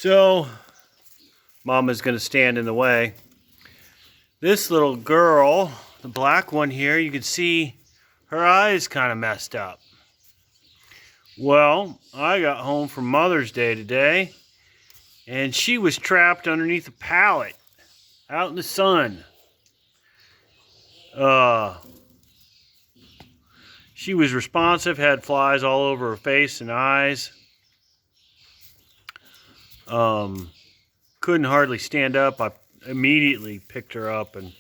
So, Mama's going to stand in the way. This little girl, the black one here, you can see her eyes kind of messed up. Well, I got home from Mother's Day today, and she was trapped underneath a pallet out in the sun. She was responsive, had flies all over her face and eyes. Couldn't hardly stand up. I immediately picked her up and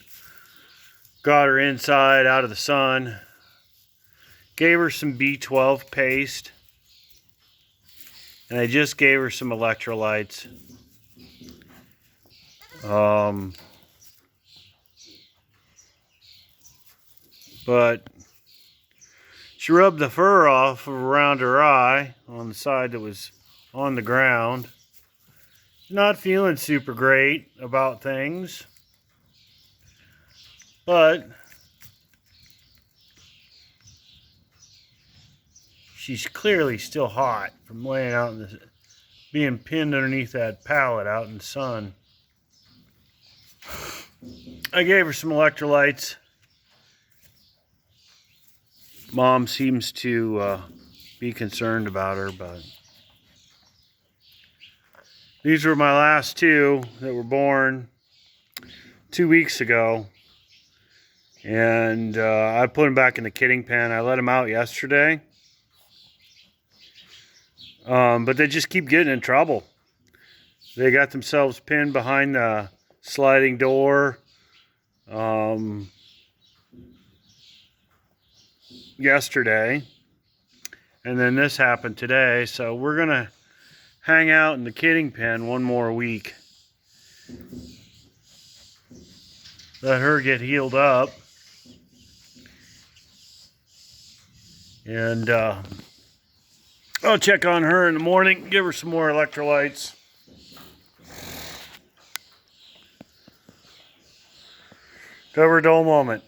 got her inside out of the sun. Gave her some B12 paste. And I just gave her some electrolytes. But she rubbed the fur off around her eye on the side that was on the ground. Not feeling super great about things, but she's clearly still hot from laying out in the, being pinned underneath that pallet out in the sun. I gave her some electrolytes. Mom seems to be concerned about her, but these were my last two that were born 2 weeks ago. And I put them back in the kidding pen. I let them out yesterday. But they just keep getting in trouble. They got themselves pinned behind the sliding door yesterday. And then this happened today. So we're going to hang out in the kidding pen one more week. Let her get healed up. And I'll check on her in the morning, give her some more electrolytes. Cover dull moment.